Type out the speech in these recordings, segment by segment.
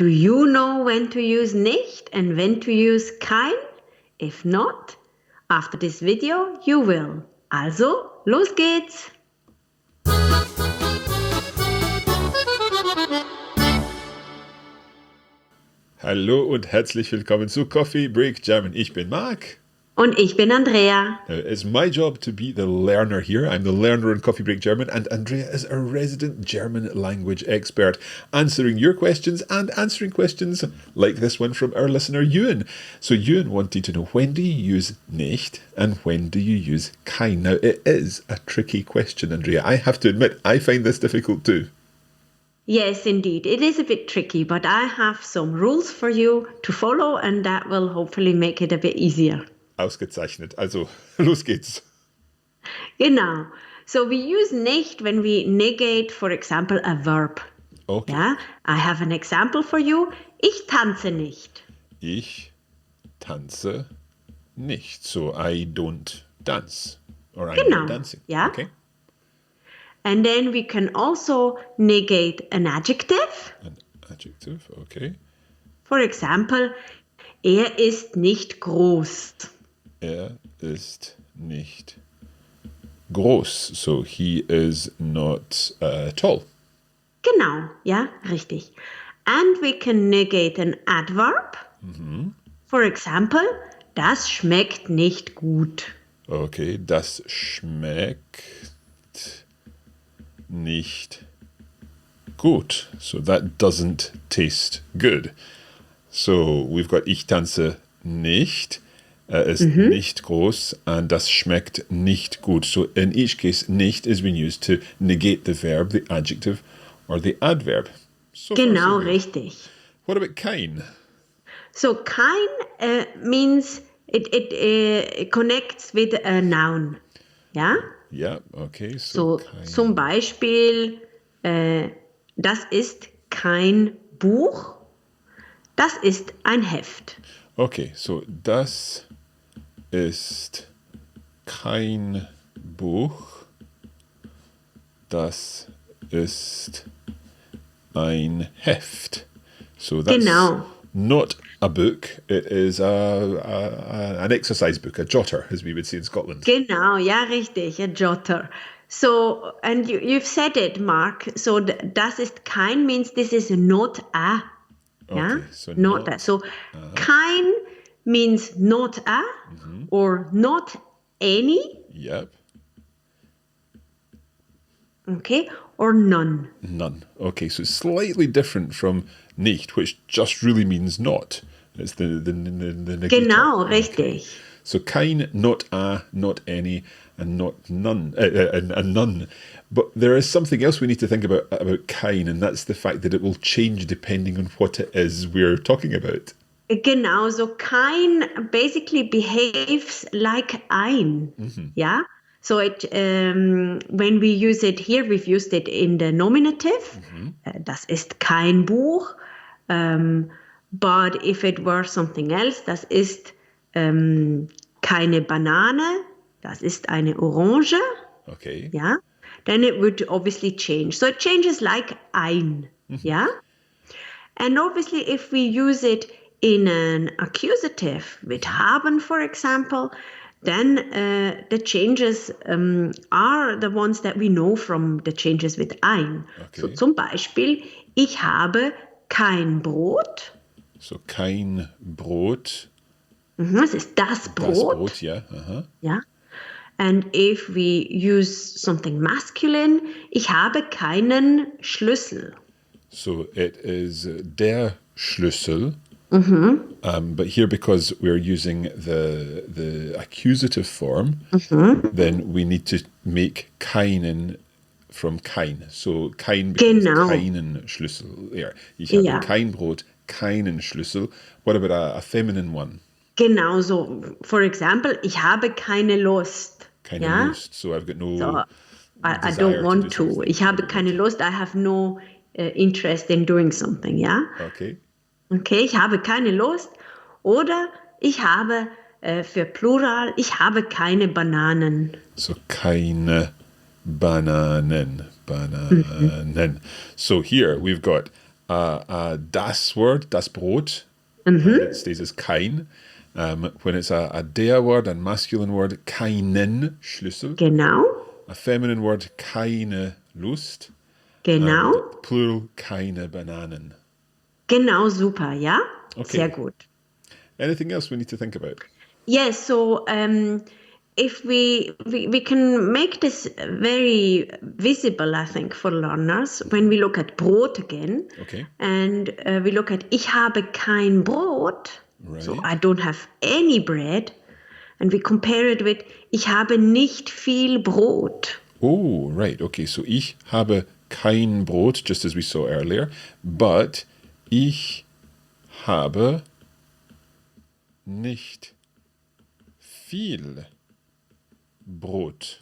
Do you know when to use nicht and when to use kein? If not, after this video you will. Also, los geht's! Hallo und herzlich willkommen zu Coffee Break German. Ich bin Marc. Und ich bin Andrea. Now, it's my job to be the learner here. I'm the learner in Coffee Break German, and Andrea is our resident German language expert, answering your questions and answering questions like this one from our listener Ewan. So Ewan wanted to know, when do you use nicht and when do you use kein? Now, it is a tricky question, Andrea. I have to admit, I find this difficult too. Yes, indeed. It is a bit tricky, but I have some rules for you to follow, and that will hopefully make it a bit easier. Ausgezeichnet. Also, los geht's. Genau. So we use nicht when we negate, for example, a verb. Okay. Yeah? I have an example for you. Ich tanze nicht. Ich tanze nicht. So I don't dance. Or I'm Genau. not dancing. Ja. Okay. And then we can also negate an adjective. An adjective. Okay. For example, er ist nicht groß. Er ist nicht groß. So he is not tall. Genau, ja, richtig. And we can negate an adverb. For example, das schmeckt nicht gut. Okay. Das schmeckt nicht gut. So that doesn't taste good. So we've got ich tanze nicht. Er ist nicht groß and das schmeckt nicht gut. So in each case, nicht is being used to negate the verb, the adjective, or the adverb. So far, Genau, so good. richtig. What about kein? So kein means it connects with a noun. Ja? Yeah, okay. So, So kein. zum Beispiel, das ist kein Buch, das ist ein Heft. Okay, so das ist kein Buch. Das ist ein Heft. So that's Genau. not a book. It is an exercise book, a jotter, as we would say in Scotland. Genau, ja, richtig, a jotter. So, and you've said it, Mark. So, das ist kein means this is not a. Yeah? Okay, so not not a. So, kein means not a or not any, Yep, okay, or none. none. Okay, so it's slightly different from nicht, which just really means not. It's the negator. Genau, richtig. So kein, not a, not any, and not none, and none. But there is something else we need to think about kein, and that's the fact that it will change depending on what it is we're talking about. Genau, so kein basically behaves like ein. Yeah. So it when we use it here, we've used it in the nominative. Das ist kein Buch. But if it were something else, das ist keine Banane, das ist eine Orange. Okay. Yeah. Then it would obviously change. So it changes like ein. Yeah. And obviously, if we use it in an accusative with haben, for example, then the changes are the ones that we know from the changes with ein. So Okay. zum Beispiel, ich habe kein Brot. So kein Brot. Es ist das Das Brot. Brot, yeah. Uh-huh. Ja. And if we use something masculine, ich habe keinen Schlüssel. So it is der Schlüssel. But here, because we're using the accusative form, then we need to make keinen from kein. So kein becomes Genau. keinen Schlüssel. Yeah. Ich habe Ja. kein Brot, keinen Schlüssel. What about a feminine one? Genau so. For example, ich habe keine Lust. Keine ja? Lust. So I've got no So, I desire don't want do to. something. Ich habe keine Lust. I have no interest in doing something. Ja. Okay. Okay, ich habe keine Lust. Oder ich habe für Plural, ich habe keine Bananen. So keine Bananen. Bananen. So here we've got das word, das Brot, and it stays as kein. When it's a der word, a masculine word, keinen Schlüssel. Genau. A feminine word, keine Lust. Genau. And plural, keine Bananen. Genau, super, ja? Okay. Sehr gut. Anything else we need to think about? Yes, so if we can make this very visible, I think, for learners when we look at Brot again. Okay. And we look at ich habe kein Brot. Right. So I don't have any bread. And we compare it with ich habe nicht viel Brot. Oh, right. Okay, so ich habe kein Brot, just as we saw earlier, but ich habe nicht viel Brot.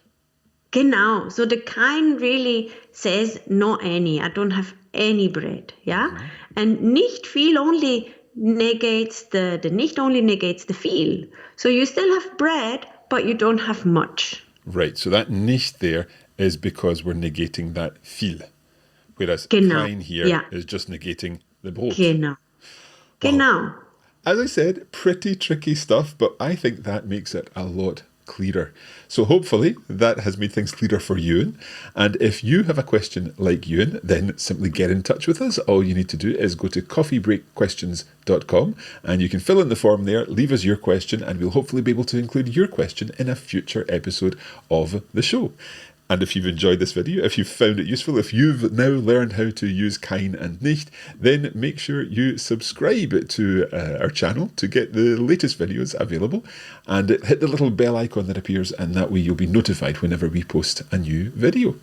Genau. So the kind really says no any. I don't have any bread. Yeah. And nicht viel only negates the nicht only negates the viel. So you still have bread, but you don't have much. Right. So that nicht there is because we're negating that viel. Whereas Genau. kein here Ja. is just negating the Brot. Genau. Genau. As I said, pretty tricky stuff, but I think that makes it a lot clearer. So hopefully that has made things clearer for Ewan. And if you have a question like Ewan, then simply get in touch with us. All you need to do is go to coffeebreakquestions.com and you can fill in the form there, leave us your question, and we'll hopefully be able to include your question in a future episode of the show. And if you've enjoyed this video, if you've found it useful, if you've now learned how to use kein and nicht, then make sure you subscribe to our channel to get the latest videos available and hit the little bell icon that appears, and that way you'll be notified whenever we post a new video.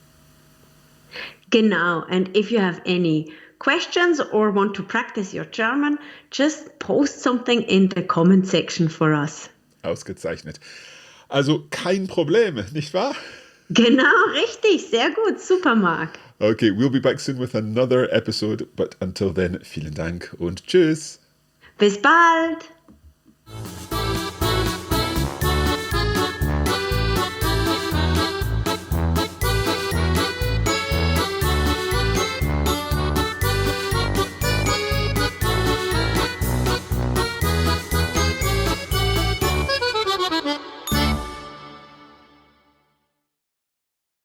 Genau. And if you have any questions or want to practice your German, just post something in the comment section for us. Ausgezeichnet. Also kein Problem, nicht wahr? Genau, richtig. Sehr gut. Super, Marc. Okay, we'll be back soon with another episode, but until then, vielen Dank und tschüss. Bis bald.